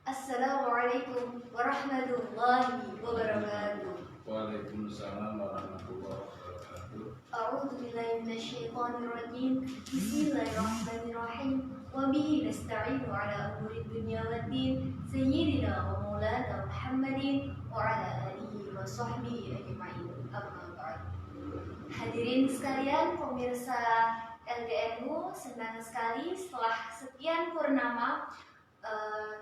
Assalamualaikum warahmatullahi wabarakatuh. Waalaikumsalam warahmatullahi wabarakatuh. A'udzu billahi minasyaitonir rajim. Bismillahirrahmanirrahim. Wa bihi nasta'inu ala umuri dunya waddin. Sayyidina wa maulana Muhammadin wa ala alihi wa sahbihi ajma'in. Amma ba'd. Hadirin sekalian, pemirsa LDNU, senang sekali setelah sekian purnama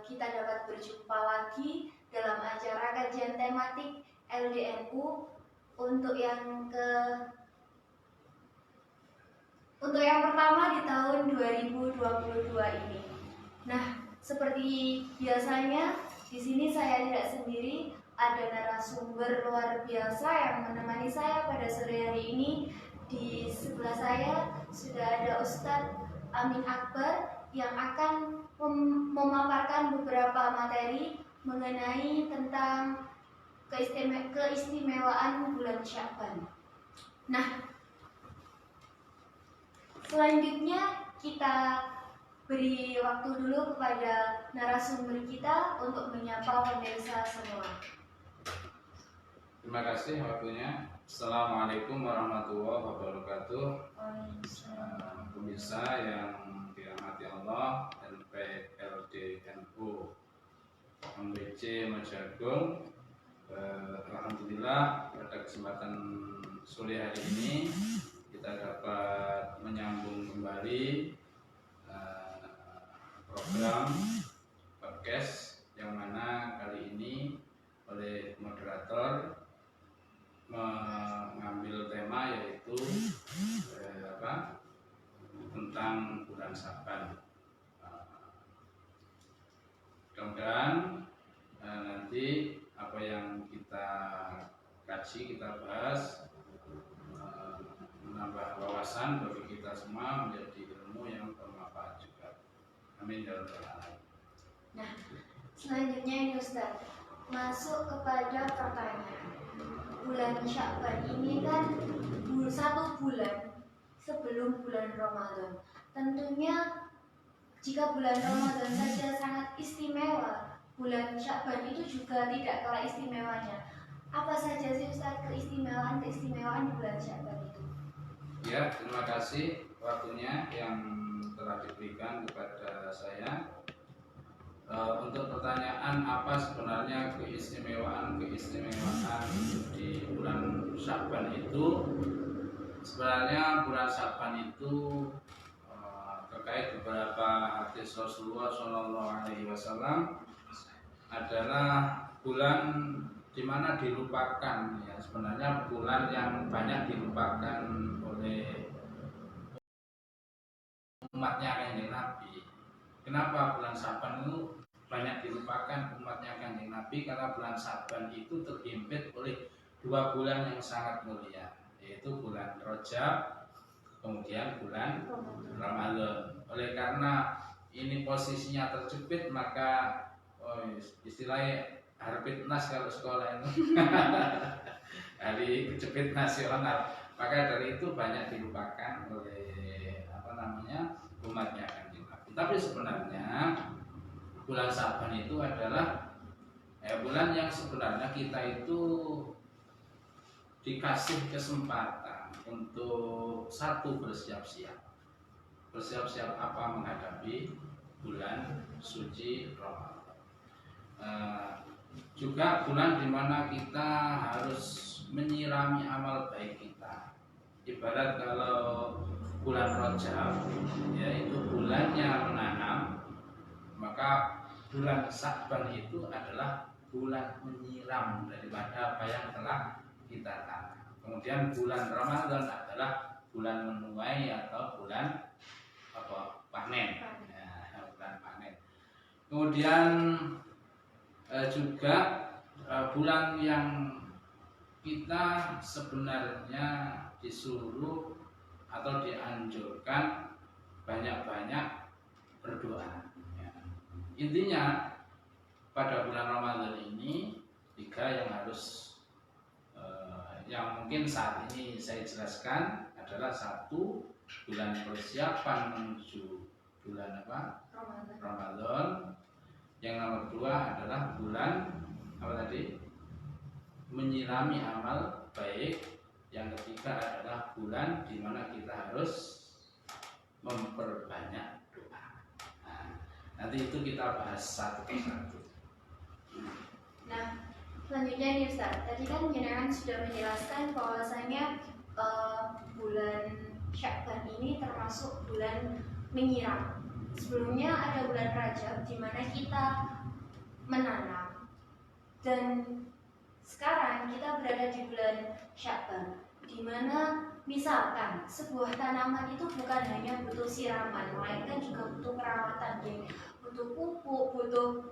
kita dapat berjumpa lagi dalam acara kajian tematik LDNU untuk yang pertama di tahun 2022 ini. Nah, seperti biasanya di sini saya tidak sendiri, ada narasumber luar biasa yang menemani saya pada sore hari ini. Di sebelah saya sudah ada Ustadz Amin Akbar yang akan memaparkan beberapa materi mengenai tentang keistimewaan bulan Sya'ban. Nah, selanjutnya kita beri waktu dulu kepada narasumber kita untuk menyapa pemirsa semua. Terima kasih waktunya. Assalamualaikum warahmatullahi wabarakatuh. Pemirsa yang dirahmati Allah, LDNU MBC Majagung. Alhamdulillah pada kesempatan sore hari ini kita dapat menyambung kembali program podcast yang mana kali ini oleh moderator mengambil tema yaitu tentang bulan Sya'ban. Mudah-mudahan nanti apa yang kita kaji, kita bahas menambah wawasan bagi kita semua, menjadi ilmu yang bermanfaat juga. Amin ya rabbal alamin. Nah, selanjutnya ini Ustaz, masuk kepada pertanyaan. Bulan Sya'ban ini kan satu bulan sebelum bulan Ramadan. Tentunya jika bulan Ramadan saja sangat istimewa, bulan Sya'ban itu juga tidak kalah istimewanya. Apa saja sih Ustaz keistimewaan di bulan Sya'ban itu? Ya, terima kasih waktunya yang telah diberikan kepada saya. Untuk pertanyaan apa sebenarnya keistimewaan di bulan Sya'ban itu, sebenarnya bulan Sya'ban itu terkait beberapa hadis Rasulullah SAW adalah bulan di mana dilupakan, ya sebenarnya bulan yang banyak dilupakan oleh umatnya Kanjeng Nabi. Kenapa bulan Sya'ban itu banyak dilupakan umatnya Kanjeng Nabi? Karena bulan Sya'ban itu terhimpit oleh dua bulan yang sangat mulia, yaitu bulan Rajab, kemudian bulan Ramadan. Oleh karena ini posisinya terjepit, maka istilahnya harbit nas kalau sekolah itu hari kejepit nasional. Maka dari itu banyak dilupakan oleh umatnya Kanjeng Nabi. Tapi sebenarnya bulan Sya'ban itu adalah bulan yang sebenarnya kita itu dikasih kesempatan untuk satu bersiap-siap apa menghadapi bulan suci Ramadan. Juga bulan dimana kita harus menyirami amal baik kita. Ibarat kalau bulan Rajab yaitu bulannya menanam, maka bulan Sya'ban itu adalah bulan menyiram daripada apa yang telah kita tanam. Kemudian bulan Ramadan adalah bulan menuai atau bulan panen. Ya, bulan panen. Kemudian juga bulan yang kita sebenarnya disuruh atau dianjurkan banyak-banyak berdoa. Ya. Intinya pada bulan Ramadan ini 3 yang harus yang mungkin saat ini saya jelaskan adalah 1, bulan persiapan menuju bulan Ramadan. Yang nomor 2 adalah bulan apa tadi? Menyirami amal baik. Yang ketiga adalah bulan di mana kita harus memperbanyak doa. Nah, nanti itu kita bahas satu persatu. Nah, selanjutnya nih Ustaz, tadi kan jenengan sudah menjelaskan bahwasanya bulan Sya'ban ini termasuk bulan menyiram. Sebelumnya ada bulan Rajab di mana kita menanam, dan sekarang kita berada di bulan Sya'ban di mana misalkan sebuah tanaman itu bukan hanya butuh siraman, melainkan juga butuh perawatan, butuh pupuk, butuh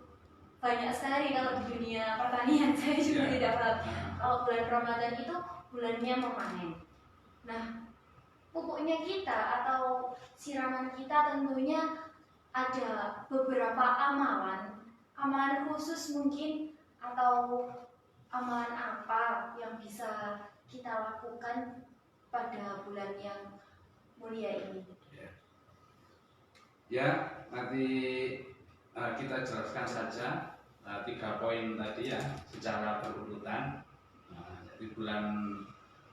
banyak sekali. Kalau di dunia pertanian saya juga tidak paham. Kalau bulan Ramadan itu bulannya memanen. Nah, pupuknya kita atau siraman kita tentunya ada beberapa amalan khusus mungkin, atau amalan apa yang bisa kita lakukan pada bulan yang mulia ini. Ya, nanti kita jelaskan saja 3 poin tadi ya secara berurutan. Jadi bulan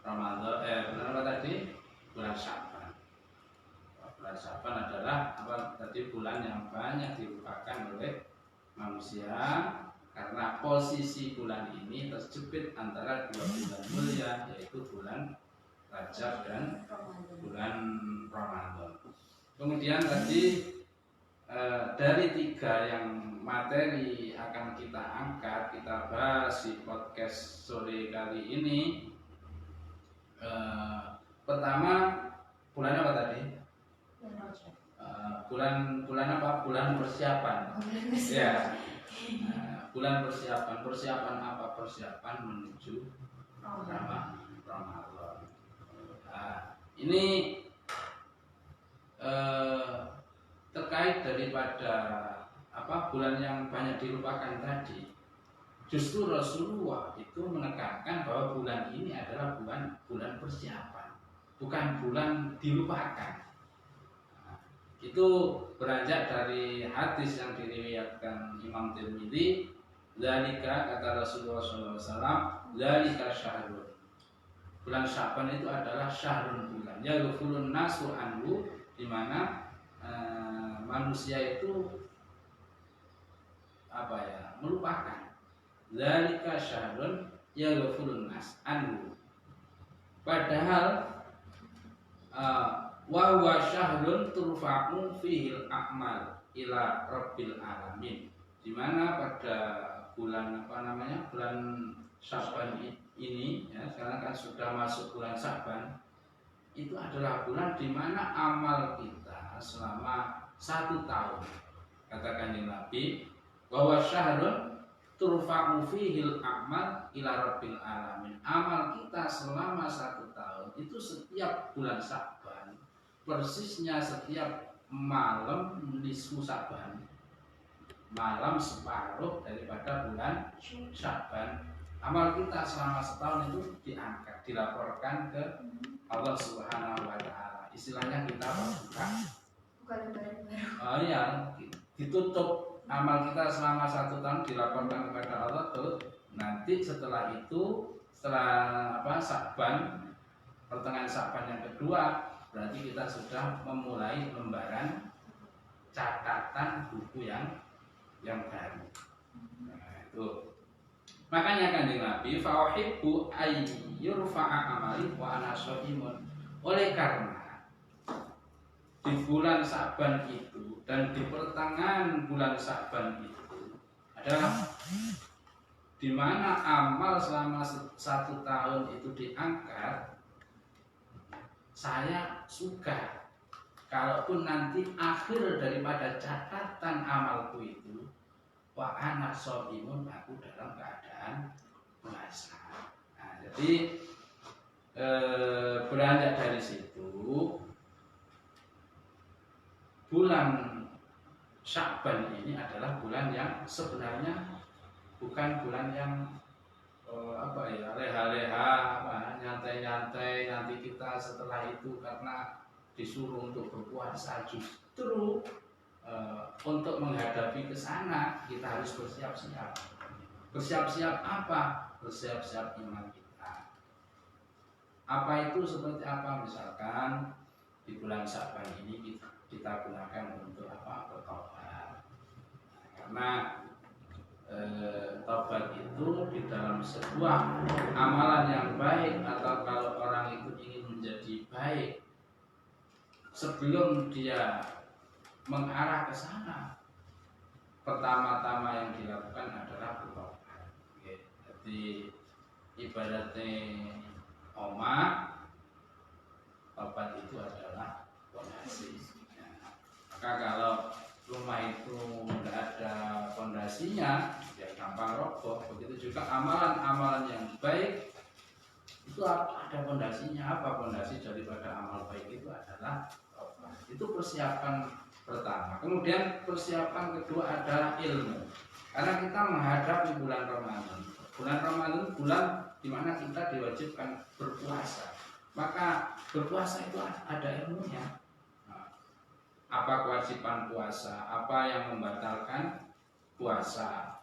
Ramadan, bulan apa tadi? Bulan Sya'ban. Bulan Sya'ban adalah apa tadi? Bulan yang banyak dilupakan oleh manusia karena posisi bulan ini terjepit antara 2 bulan mulia, yaitu bulan Rajab dan bulan Ramadan. Kemudian tadi dari 3 yang materi akan kita angkat, kita bahas di podcast sore kali ini. Pertama, bulan apa tadi? Bulan apa? Bulan persiapan. Ya. Bulan persiapan. Persiapan apa? Persiapan menuju Ramadan. Ini terkait daripada bulan yang banyak dilupakan tadi. Justru Rasulullah itu menekankan bahwa bulan ini adalah bulan persiapan, bukan bulan dilupakan. Itu beranjak dari hadis yang diriwayatkan Imam Tirmidzi, "Dzalika," kata Rasulullah SAW, "dzalika syahrun." Bulan Sya'ban itu adalah syahrun, bulan yaghfulun nasu anhu, di mana manusia itu melupakan. Dzalika syahrun yaghfulun nas anhu. Padahal wa huwa syahrun turfa'u fihil a'mal ila rabbil alamin, di mana pada bulan bulan Sya'ban ini ya, sekarang kan sudah masuk bulan Sya'ban, itu adalah bulan di mana amal kita selama 1 tahun, kata Kanjeng Nabi, bahwa syahrun turfa'u fihil a'mal ila rabbil alamin. Amal kita selama 1 tahun itu setiap bulan Sya'ban, persisnya setiap malam nisfu Sya'ban, malam separuh daripada bulan Sya'ban, amal kita selama setahun itu diangkat, dilaporkan ke Allah Subhanahu wa Ta'ala. Istilahnya kita buka lembaran baru. Ditutup amal kita selama 1 tahun, dilaporkan kepada Allah. Terus nanti setelah itu, setelah Sya'ban, pertengahan Sya'ban yang kedua, berarti kita sudah memulai lembaran catatan buku yang baru. Nah, itu. Makanya Kanjeng Nabi, "Fa'uhibbu ayyurfa'a amali wa ana shaimun." Oleh karena di bulan Sya'ban itu dan di pertengahan bulan Sya'ban itu adalah di mana amal selama 1 tahun itu diangkat. Saya suka kalaupun nanti akhir daripada catatan amalku itu wa ana shaimun, aku dalam keadaan puasa. Nah, jadi beranjak dari situ, bulan Sya'ban ini adalah bulan yang sebenarnya bukan bulan yang leha-leha, nyantai-nyantai. Nanti kita setelah itu karena disuruh untuk berpuasa, justru untuk menghadapi ke sana kita harus bersiap-siap. Bersiap-siap apa? Bersiap-siap iman kita. Apa itu seperti apa? Misalkan di bulan Sya'ban ini kita gunakan untuk apa? Bertobat. Karena tobat itu di dalam sebuah amalan yang baik, atau kalau orang itu ingin menjadi baik, sebelum dia mengarah ke sana, pertama-tama yang dilakukan adalah bertobat. Jadi ibaratnya tobat itu adalah fondasi. Maka kalau rumah itu tidak ada fondasinya, ya gampang roboh. Begitu juga amalan-amalan yang baik itu ada fondasinya. Apa fondasi daripada amal baik itu adalah tobat. Itu persiapan pertama. Kemudian persiapan kedua adalah ilmu. Karena kita menghadapi bulan Ramadan. Bulan Ramadan bulan di mana kita diwajibkan berpuasa. Maka berpuasa itu ada ilmunya. Apa kewajiban puasa, apa yang membatalkan puasa,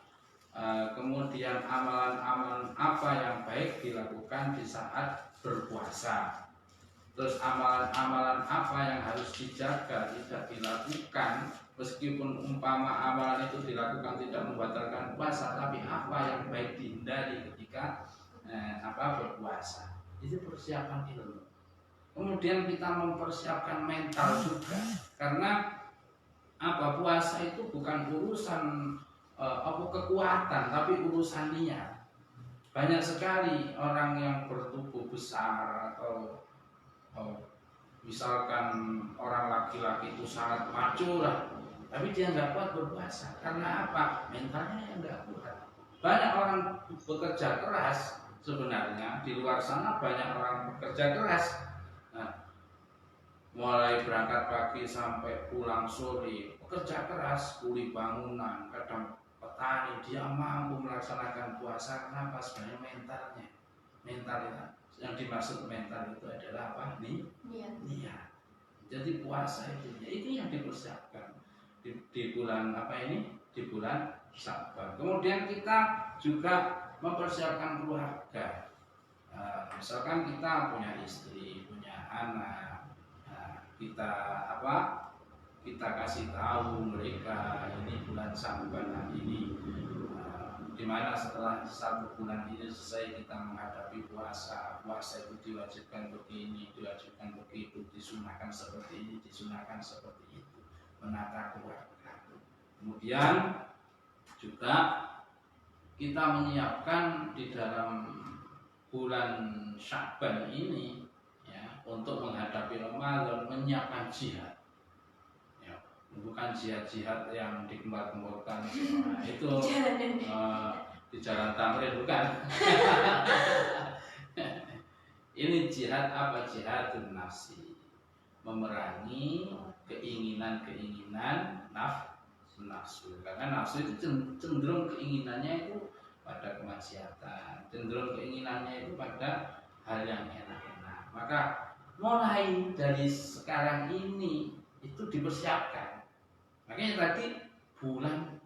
kemudian amalan-amalan apa yang baik dilakukan di saat berpuasa, terus amalan-amalan apa yang harus dijaga tidak dilakukan, meskipun umpama amalan itu dilakukan tidak membatalkan puasa, tapi apa yang baik dihindari ketika berpuasa. Itu persiapan ilmu. Kemudian kita mempersiapkan mental juga, karena puasa itu bukan urusan kekuatan, tapi urusan niat. Banyak sekali orang yang bertubuh besar atau misalkan orang laki-laki itu sangat maco lah, tapi dia nggak kuat berpuasa. Karena apa? Mentalnya yang nggak kuat. Banyak orang bekerja keras, sebenarnya di luar sana banyak orang bekerja keras. Mulai berangkat pagi sampai pulang sore, bekerja keras, kuli bangunan, kadang petani, dia mampu melaksanakan puasa. Kenapa? Sebenarnya mentalnya. Yang dimaksud mental itu adalah apa? Niat. Jadi puasa itu yang dipersiapkan di bulan di bulan Sya'ban. Kemudian kita juga mempersiapkan keluarga. Misalkan kita punya istri, punya anak, kita kasih tahu mereka ini bulan Sya'ban ini, dimana setelah 1 bulan ini selesai kita menghadapi puasa itu diwajibkan begini, diwajibkan begitu, disunahkan seperti ini, disunahkan seperti itu, menata keluarga. Kemudian juga kita menyiapkan di dalam bulan Sya'ban ini untuk menghadapi Ramadan, menyiapkan jihad. Bukan jihad yang digembar-gemborkan itu di jalan Tamrin, bukan. Ini jihad apa? Jihadun nafsi, memerangi keinginan-keinginan nafsu. Karena nafsu itu cenderung keinginannya itu pada kemaksiatan, cenderung keinginannya itu pada hal yang enak-enak. Maka mulai dari sekarang ini itu dipersiapkan. Makanya tadi bulan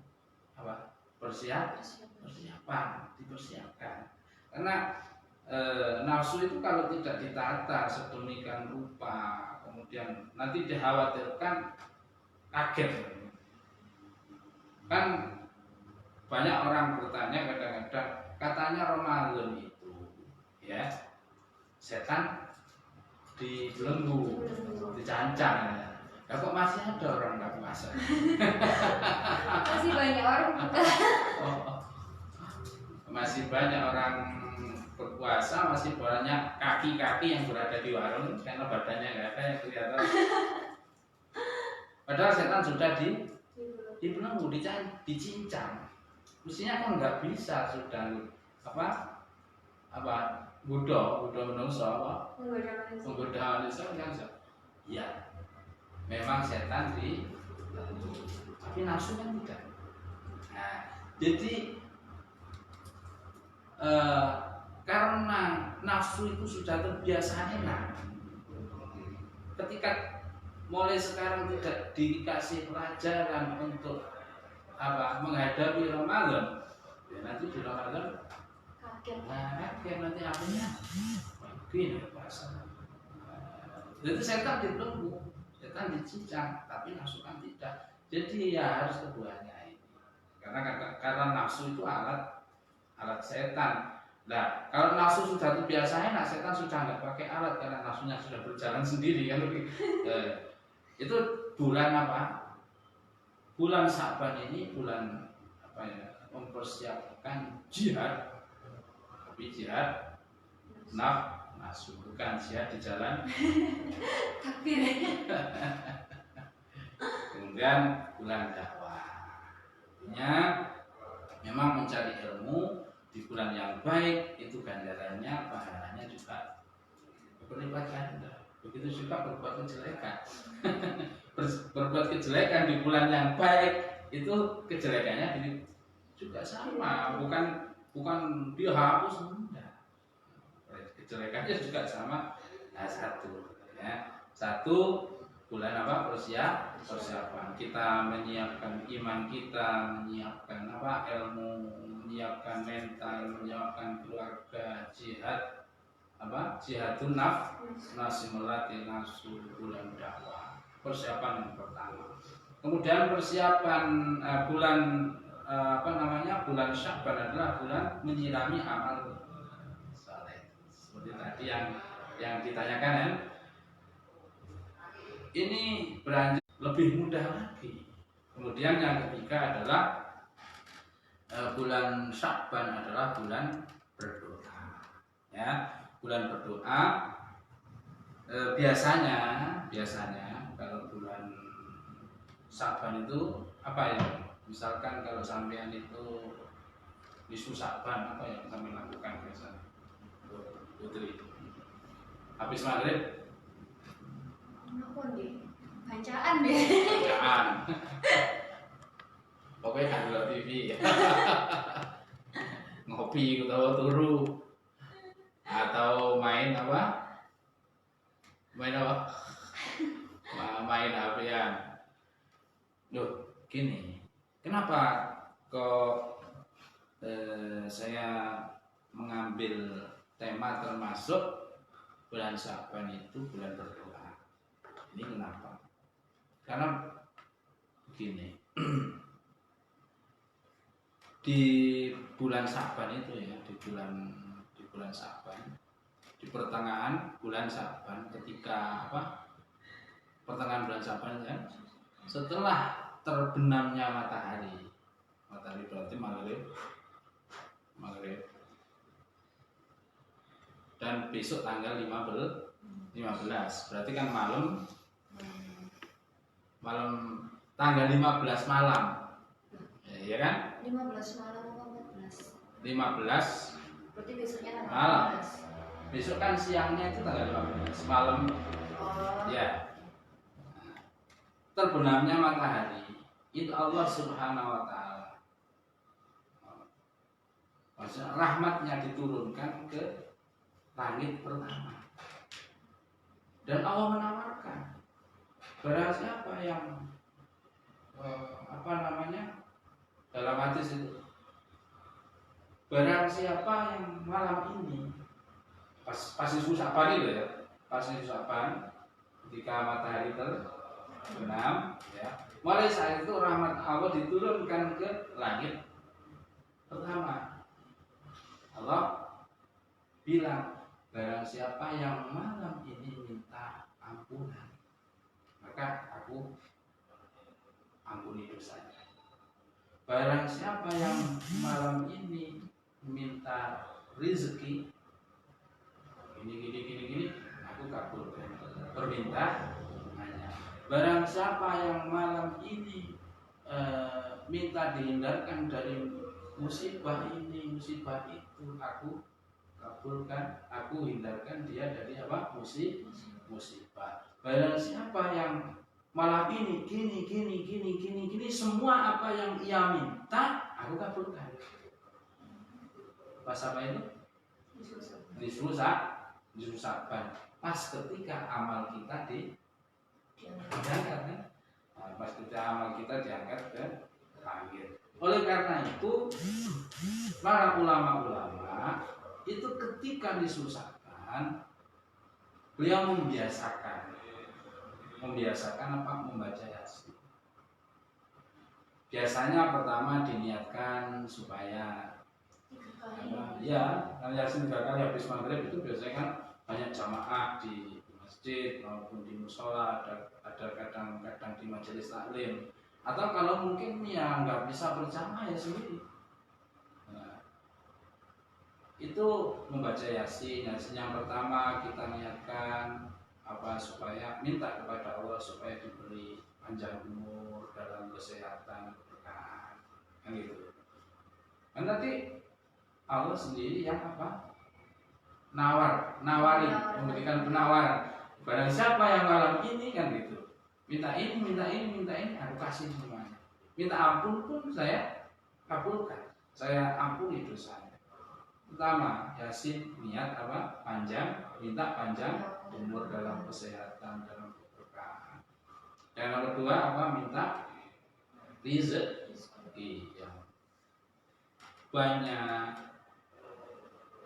persiapan dipersiapkan. Karena nafsu itu kalau tidak ditata sedemikian rupa, kemudian nanti dikhawatirkan kaget. Kan banyak orang bertanya kadang-kadang, katanya Ramadan itu setan dibelenggu, dicancang. Ya, kok masih ada orang nggak puasa? Masih banyak orang. Masih banyak orang berpuasa, masih banyak kaki-kaki yang berada di warung karena badannya nggak ada yang kelihatan. Padahal setan sudah dibelenggu, dicincang. Mestinya kan nggak bisa sudah Buddha menungso menggoda manusia kan? Iya. Memang setan tapi nafsu kan tidak. Nah, jadi karena nafsu itu sudah terbiasa enak, ketika mulai sekarang tidak dikasih pelajaran untuk menghadapi Ramadan, ya nanti di Ramadan kaget nanti akhirnya begini bahasa. Jadi setan dibelenggu, setan dicincang, tapi nafsu kan tidak. Jadi ya harus keduanya ini. Karena nafsu itu alat setan. Nah, kalau nafsu sudah terbiasa enak, setan sudah nggak pakai alat karena nafsunya sudah berjalan sendiri kan. Itu bulan apa? Bulan Sa'ban ini bulan apa ya? Mempersiapkan jihad. Tapi jihad nafsu, bukan jihad di jalan. Takbir. Kemudian bulan dakwah. Artinya memang mencari ilmu di bulan yang baik itu ganjarannya, pahalanya juga berlipat ganda. Begitu juga berbuat kejelekan. Berbuat kejelekan di bulan yang baik itu kejelekannya juga sama, bukan dihapus, enggak. Kejelekannya juga sama. Nah, satu bulan apa? Persiapan kita menyiapkan iman kita, menyiapkan ilmu, menyiapkan mental, menyiapkan keluarga, jihadun nafsi, melatih nafsu, bulan dakwah. Persiapan yang pertama. Kemudian persiapan bulan bulan Sya'ban adalah bulan menyirami amal saleh. Seperti tadi yang ditanyakan ya. Ini beranjak lebih mudah lagi. Kemudian yang ketiga adalah bulan Sya'ban adalah bulan berdoa. Ya, bulan berdoa biasanya kalau bulan Sya'ban itu apa ya? Misalkan kalau sampean itu nisfu Sya'ban, apa yang kami lakukan biasanya? Putri. Habis maghrib Apa deh? Bacaan deh. bacaan. Pokoknya kan dulu TV ya. Ngopi atau turu atau main apa? Main HP-an. Loh, gini. Kenapa kok saya mengambil tema termasuk bulan Sya'ban itu bulan berdoa? Ini kenapa? Karena begini. Di bulan Sya'ban itu ya, di bulan Sya'ban, di pertengahan bulan Sya'ban, ketika pertengahan bulan Sya'ban ya, setelah terbenamnya matahari berarti maghrib, dan besok tanggal 15 berarti kan malam tanggal 15 malam ya kan? 15 malam atau 14? 15 Berarti besoknya tanggal malam. 15. Besok kan siangnya itu tanggal 15 malam. Oh. Ya. Terbenamnya matahari itu Allah Subhanahu wa taala. Maksudnya rahmatnya diturunkan ke langit pertama. Dan Allah menawarkan barang siapa yang dalam hadis itu, barang siapa yang malam ini pas nisfu Sya'ban itu ya, pas nisfu Sya'ban ketika matahari terbenam ya, mulai saat itu rahmat Allah diturunkan ke langit pertama. Allah bilang barang siapa yang malam ini minta ampunan, maka aku ampuni dosanya. Barang siapa yang malam ini minta rezeki gini, aku kabulkan permintaannya. Barang siapa yang malam ini minta dihindarkan dari musibah ini, musibah itu, aku kabulkan, aku hindarkan dia dari musibah. Barang siapa yang malam ini gini, semua apa yang ia minta aku kabulkan. Pas apa itu? Nisfu Sya'ban. Pas ketika amal kita diangkat kan? Nah, pas kita amal kita diangkat ke langit. Oleh karena itu para ulama-ulama itu ketika disusahkan beliau membiasakan apa? Membaca Yasin. Biasanya pertama diniatkan supaya ya, Yasin 3 kali habis maghrib itu biasanya kan banyak jamaah di masjid maupun di musola, ada kadang-kadang di majelis taklim, atau kalau mungkin ya nggak bisa berjamaah ya sendiri. Nah, itu membaca Yasin yang pertama kita niatkan apa, supaya minta kepada Allah supaya diberi panjang umur dalam kesehatan, keberkahan, kan gitu. Kan nanti Allah sendiri yang apa? Nawarin, memberikan penawaran. Barang siapa yang malam ini kan gitu, minta ini, aku kasih semuanya. Minta ampun pun saya kabulkan, saya ampuni dosanya. Pertama, Yasin niat apa? Panjang, minta panjang umur dalam kesehatan, dalam keberkahan. Yang kedua apa? Minta rezeki yang banyak.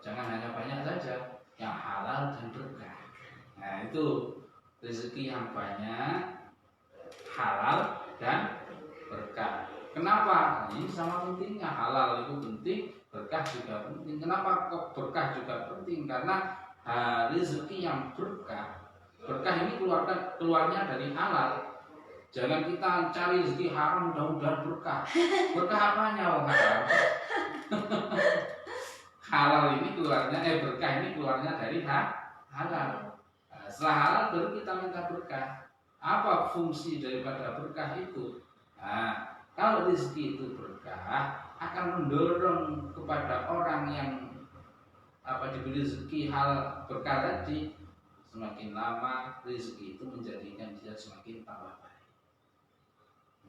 Jangan hanya banyak saja, yang halal dan berkah. Nah itu rezeki yang banyak, halal dan berkah. Kenapa? Ini sama pentingnya. Halal itu penting, berkah juga penting. Kenapa kok berkah juga penting? Karena rezeki yang berkah ini keluarnya dari halal. Jangan kita cari rezeki haram mudah-mudahan berkah. Berkah apanya? Oh, haram. Halal ini keluarnya, berkah ini keluarnya dari halal. Setelah halal baru kita minta berkah. Apa fungsi daripada berkah itu? Nah, kalau rezeki itu berkah, akan mendorong kepada orang yang diberi rezeki hal berkah tadi, semakin lama rezeki itu menjadikan dia semakin tambah baik.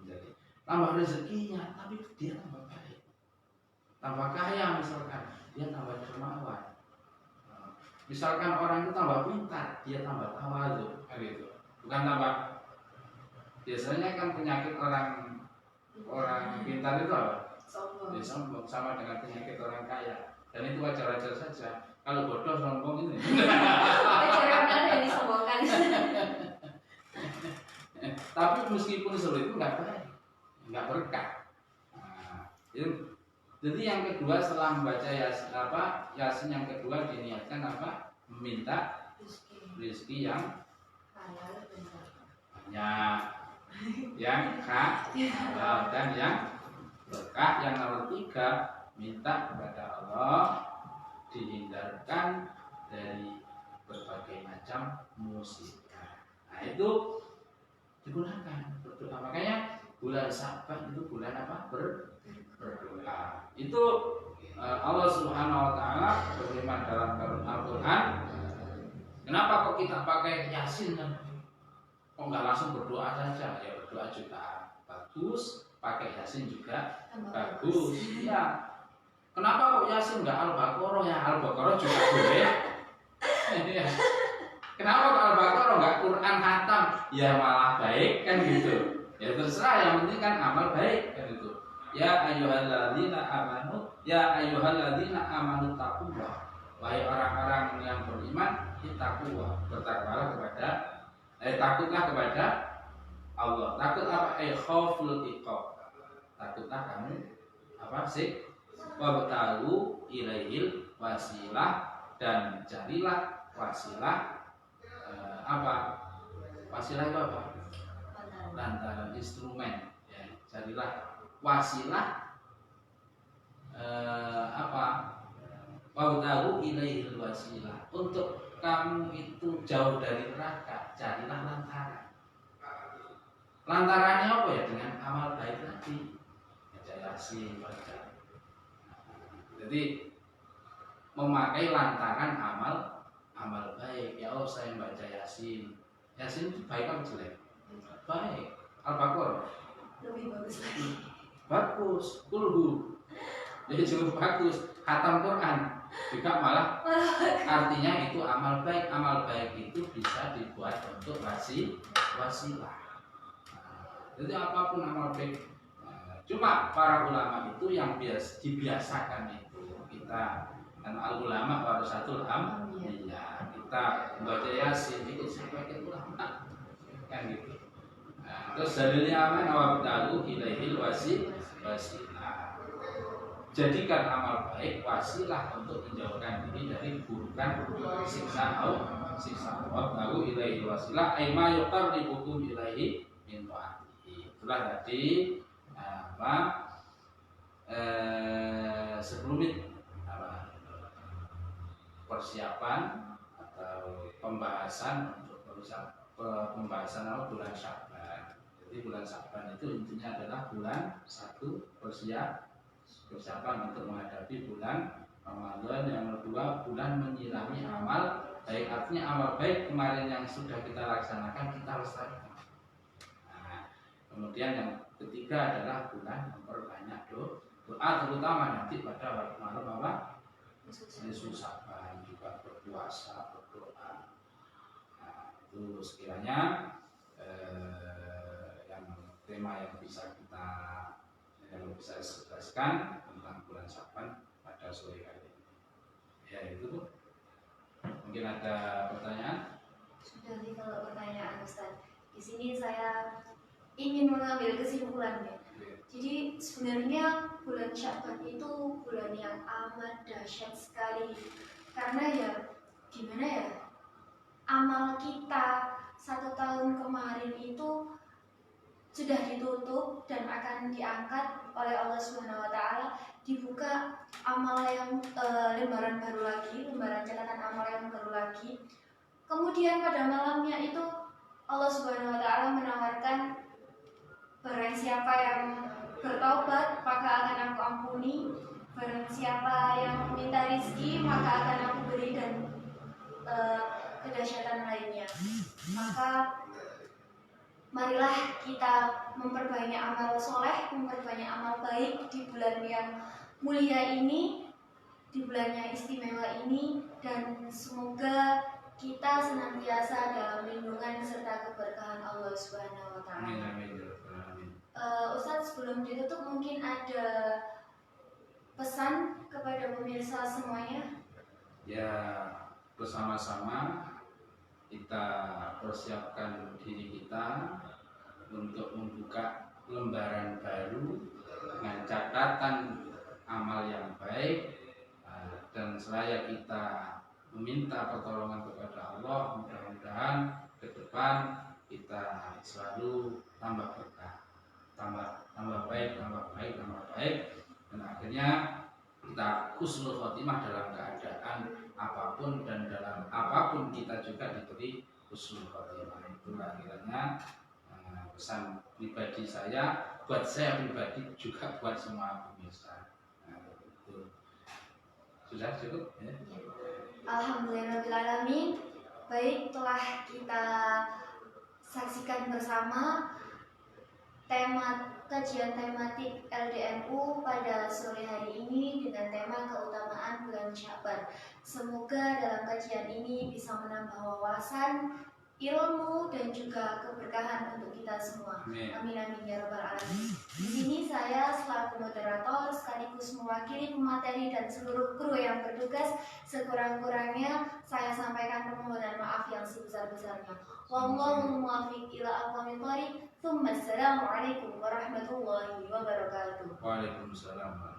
Menjadi tambah rezekinya, tapi dia tambah baik, tambah kaya misalkan, dia tambah dermawan. Misalkan orang itu tambah pintar, dia tambah tawadhu, gitu. Bukan tambah. Biasanya kan penyakit orang pintar itu apa? Sombong. Sombong, sama dengan penyakit orang kaya. Dan itu wajar-wajar saja. Kalau bodoh sombong ini. Wajar yang disombongkan. Tapi meskipun seperti itu nggak baik, nggak berkah. Nah, jadi yang kedua setelah membaca Yasin yang kedua diniatkan apa? Meminta rezeki yang banyak, yang halal dan yang berkah. Yang nomor 3, minta kepada Allah dihindarkan dari berbagai macam musibah. Nah itu digunakan berdoa. Makanya bulan Syaban itu bulan apa? Berdoa. Itu Allah Subhanahu Wa Taala berfirman dalam Al-Quran. Kenapa kok kita pakai Yasin? Kok nggak langsung berdoa saja? Ya berdoa juga bagus, pakai Yasin juga bagus. Ya. Kenapa kok Yasin nggak Al-Baqarah? Ya Al-Baqarah juga boleh. Kenapa kok Al-Baqarah nggak Quran khatam? Ya malah baik kan gitu. Ya terserah, yang penting kan amal baik kan itu. Ya ayyuhalladzina amanu taqullah. Wahai orang-orang yang beriman, ittaqullah, bertakwalah kepada takutlah kepada Allah. Takut apa? Khauful iqab. Takutlah kamu apa sih? Wabtagu ilaihil wasilah, dan carilah wasilah wasilah itu apa? Lantaran instrumen, ya, carilah wasilah wabtagu ilaihil wasilah, untuk kamu itu jauh dari neraka, carilah lantaran. Lantarannya apa ya? Dengan amal baik tadi, baca Yasin, baca. Jadi memakai lantaran amal baik. Ya Allah, saya membaca Yasin. Yasin itu baik atau jelek? Baik. Al-Baqarah lebih bagus lagi. Bagus. Kulhu Jadi cukup bagus. Khatam Quran juga malah artinya itu amal baik. Amal baik itu bisa dibuat untuk wasilah. Jadi apapun amal baik. Cuma para ulama itu yang dibiasakan itu kita kan al ulama warasatul ambiyah. Kita membaca Yasin itu sebagai ulama kan gitu. Terus dalilnya apa? Nawabtalu ilaihil wasilah. Jadikan amal baik wasilah untuk menjauhkan diri dari keburukan siksa Allah. Nawabtalu ilaihil wasilah aima yuqarribukum ilaihi min ta'atihi. Itulah tadi sebelum persiapan atau pembahasan untuk pembahasan bulan Sya'ban. Jadi bulan Sya'ban itu intinya adalah bulan satu persiapan untuk menghadapi bulan Ramadan. Yang kedua bulan menyirami amal baik, artinya amal baik kemarin yang sudah kita laksanakan kita lestarikan. Kemudian yang ketiga adalah bulan memperbanyak doa, terutama nanti pada malam apa? Nisfu Sya'ban, juga berpuasa, berdoa. Itu sekiranya yang tema yang bisa ekspresikan tentang bulan Sya'ban pada sore hari ini. Ya itu. Mungkin ada pertanyaan? Sudah nih kalau pertanyaan Ustaz. Di sini saya ingin mengambil kesimpulannya. Jadi sebenarnya bulan Sya'ban itu bulan yang amat dahsyat sekali. Karena ya gimana ya, amal kita 1 tahun kemarin itu sudah ditutup dan akan diangkat oleh Allah Subhanahu wa taala, dibuka amal yang lembaran baru lagi, lembaran catatan amal yang baru lagi. Kemudian pada malamnya itu Allah Subhanahu wa taala menawarkan, barang siapa yang bertaubat maka akan aku ampuni, barang siapa yang meminta rizki maka akan aku beri, dan kedahsyatan lainnya. Maka marilah kita memperbanyak amal soleh, memperbanyak amal baik di bulan yang mulia ini, di bulan yang istimewa ini, dan semoga kita senantiasa dalam lindungan serta keberkahan Allah Subhanahu wa taala. Ustadz, sebelum ditutup mungkin ada pesan kepada pemirsa semuanya? Ya, bersama-sama kita persiapkan diri kita untuk membuka lembaran baru dengan catatan amal yang baik, dan selaya kita meminta pertolongan kepada Allah, mudah-mudahan ke depan kita selalu tambah berkah, tambah baik, dan akhirnya kita husnul khotimah dalam keadaan apapun, dan dalam apapun kita juga diberi husnul khotimah. Itulah kiranya pesan pribadi saya, buat saya pribadi juga buat semua pemirsa. Itu sudah cukup ya? Alhamdulillahirrahmanirrahim. Baik, telah kita saksikan bersama kajian tematik LDNU pada sore hari ini dengan tema keutamaan bulan Sya'ban. Semoga dalam kajian ini bisa menambah wawasan, ilmu, dan juga keberkahan untuk kita semua. Amin amin ya rabbal alamin. Di sini saya selaku moderator sekaligus mewakili pemateri dan seluruh kru yang bertugas, sekurang-kurangnya saya sampaikan permohonan maaf yang sebesar-besarnya. Wallahu muwaffiq ila aqwamit thoriq. Assalamualaikum warahmatullahi wabarakatuh. Waalaikumsalam.